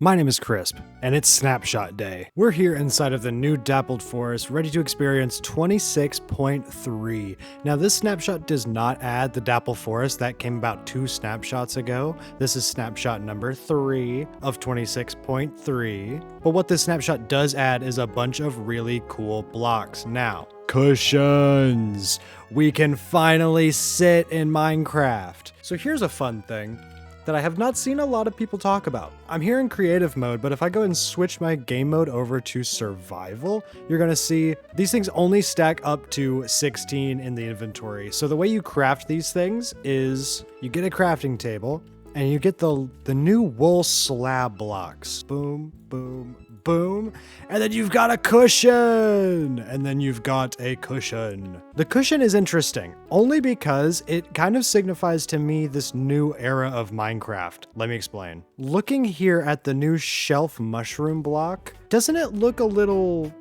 My name is Krisp, and it's Snapshot Day. We're here inside of the new Dappled Forest, ready to experience 26.3. Now, this snapshot does not add the Dappled Forest that came about 2 snapshots ago. This is snapshot number 3 of 26.3. But what this snapshot does add is a bunch of really cool blocks. Now, cushions! We can finally sit in Minecraft. So here's a fun thing that I have not seen a lot of people talk about. I'm here in creative mode, but if I go and switch my game mode over to survival, you're gonna see these things only stack up to 16 in the inventory. So the way you craft these things is you get a crafting table and you get the new wool slab blocks. Boom, boom, boom. And then you've got a cushion. And then you've got a cushion. The cushion is interesting only because it kind of signifies to me this new era of Minecraft. Let me explain. Looking here at the new shelf mushroom block, doesn't it look a little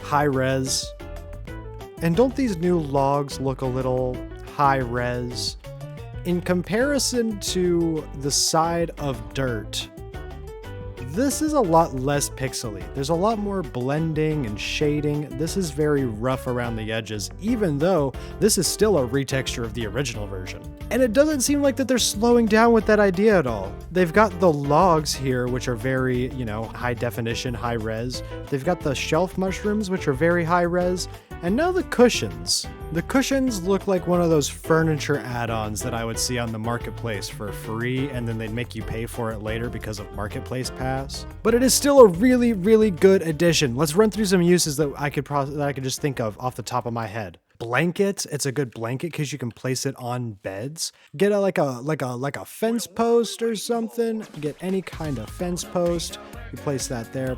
high res? And don't these new logs look a little high res? In comparison to the side of dirt, this is a lot less pixely. There's a lot more blending and shading. This is very rough around the edges, even though this is still a retexture of the original version. And it doesn't seem like that they're slowing down with that idea at all. They've got the logs here, which are very, high definition, high res. They've got the shelf mushrooms, which are very high res. And now the cushions. The cushions look like one of those furniture add-ons that I would see on the marketplace for free, and then they'd make you pay for it later because of Marketplace Pass. But it is still a really, really good addition. Let's run through some uses that I could just think of off the top of my head. Blankets. It's a good blanket because you can place it on beds. Get like a fence post or something. Get any kind of fence post. You place that there,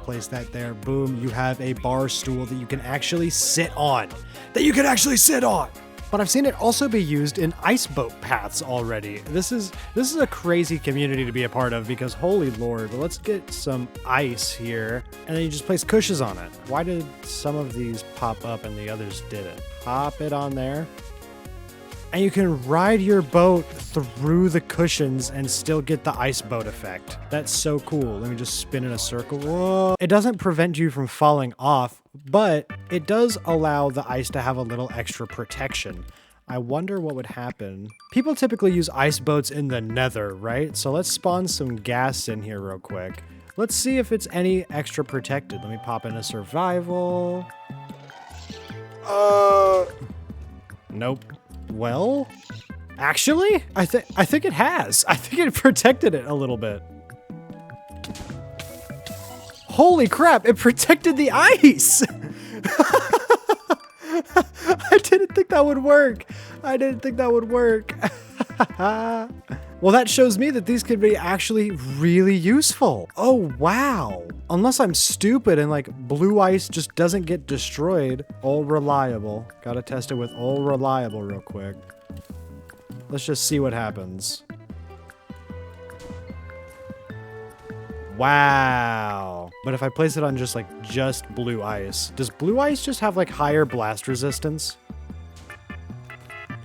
boom, you have a bar stool that you can actually sit on. But I've seen it also be used in ice boat paths already. This is a crazy community to be a part of because holy lord, let's get some ice here and then you just place cushions on it. Why did some of these pop up and the others didn't? Pop it on there. And you can ride your boat through the cushions and still get the ice boat effect. That's so cool. Let me just spin in a circle. Whoa. It doesn't prevent you from falling off, but it does allow the ice to have a little extra protection. I wonder what would happen. People typically use ice boats in the nether, right? So let's spawn some gas in here real quick. Let's see if it's any extra protected. Let me pop in a survival. Nope. Well, actually, I think it has. I think it protected it a little bit. Holy crap, it protected the ice! I didn't think that would work. Well, that shows me that these could be actually really useful. Oh, wow. Unless I'm stupid and like blue ice just doesn't get destroyed. All reliable. Gotta test it with all reliable real quick. Let's just see what happens. Wow. But if I place it on just blue ice, does blue ice just have like higher blast resistance?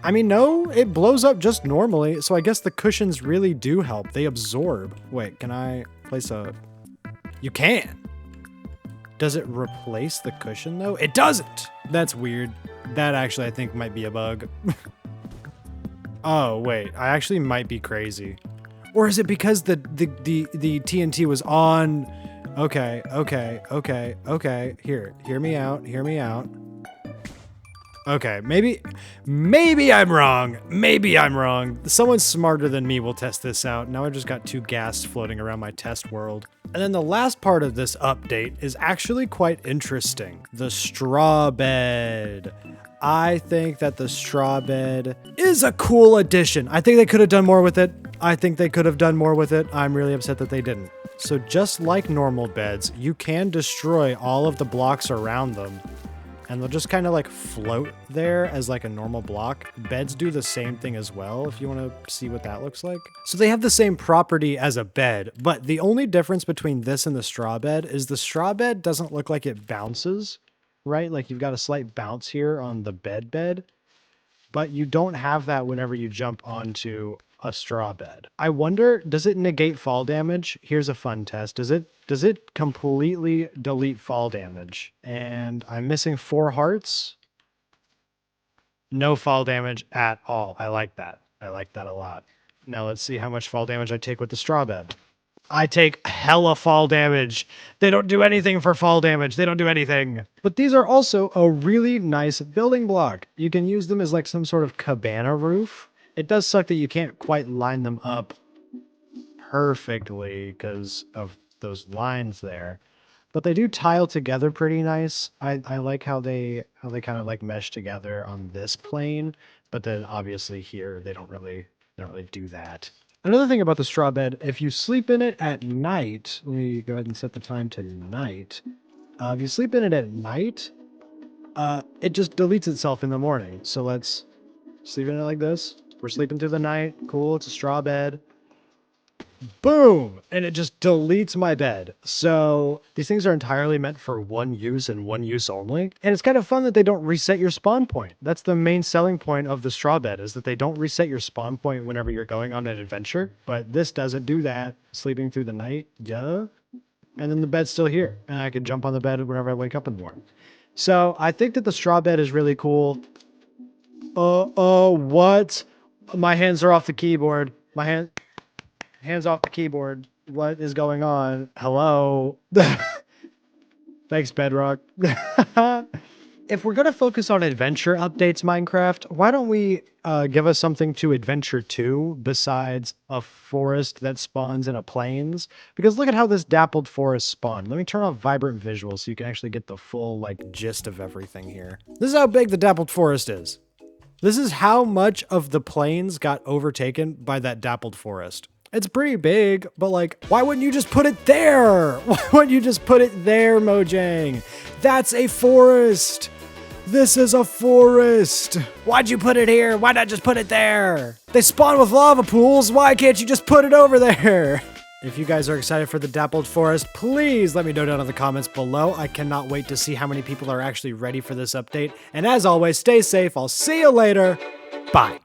I mean, no, it blows up just normally, so I guess the cushions really do help. They absorb. Wait, can I place a... You can! Does it replace the cushion, though? It doesn't! That's weird. That actually, I think, might be a bug. Oh, wait. I actually might be crazy. Or is it because the TNT was on... Okay. Here, hear me out. Okay, maybe I'm wrong. Someone smarter than me will test this out. Now I've just got 2 gas floating around my test world. And then the last part of this update is actually quite interesting. The straw bed. I think that the straw bed is a cool addition. I think they could have done more with it. I'm really upset that they didn't. So just like normal beds, you can destroy all of the blocks around them. And they'll just kind of like float there as like a normal block. Beds do the same thing as well, if you want to see what that looks like. So they have the same property as a bed, but the only difference between this and the straw bed is the straw bed doesn't look like it bounces, right? Like you've got a slight bounce here on the bed, but you don't have that whenever you jump onto a straw bed. I wonder, does it negate fall damage? Here's a fun test. Does it completely delete fall damage? And I'm missing 4 hearts. No fall damage at all. I like that. I like that a lot. Now let's see how much fall damage I take with the straw bed. I take hella fall damage. They don't do anything for fall damage. They don't do anything. But these are also a really nice building block. You can use them as like some sort of cabana roof. It does suck that you can't quite line them up perfectly because of those lines there. But they do tile together pretty nice. I like how they kind of like mesh together on this plane, but then obviously here they don't really do that. Another thing about the straw bed, if you sleep in it at night, let me go ahead and set the time to night. If you sleep in it at night, it just deletes itself in the morning. So let's sleep in it like this. We're sleeping through the night. Cool. It's a straw bed. Boom! And it just deletes my bed. So these things are entirely meant for one use and one use only. And it's kind of fun that they don't reset your spawn point. That's the main selling point of the straw bed, is that they don't reset your spawn point whenever you're going on an adventure. But this doesn't do that. Sleeping through the night, yeah. And then the bed's still here. And I can jump on the bed whenever I wake up in the morning. So I think that the straw bed is really cool. What? My hands are off the keyboard. Hands off the keyboard. What is going on? Hello? Thanks, Bedrock. If we're going to focus on adventure updates, Minecraft, why don't we give us something to adventure to besides a forest that spawns in a plains? Because look at how this dappled forest spawned. Let me turn off vibrant visuals so you can actually get the full like gist of everything here. This is how big the dappled forest is. This is how much of the plains got overtaken by that dappled forest. It's pretty big, but like, why wouldn't you just put it there? Why wouldn't you just put it there, Mojang? That's a forest. This is a forest. Why'd you put it here? Why not just put it there? They spawn with lava pools. Why can't you just put it over there? If you guys are excited for the dappled forest, please let me know down in the comments below. I cannot wait to see how many people are actually ready for this update. And as always, stay safe. I'll see you later. Bye.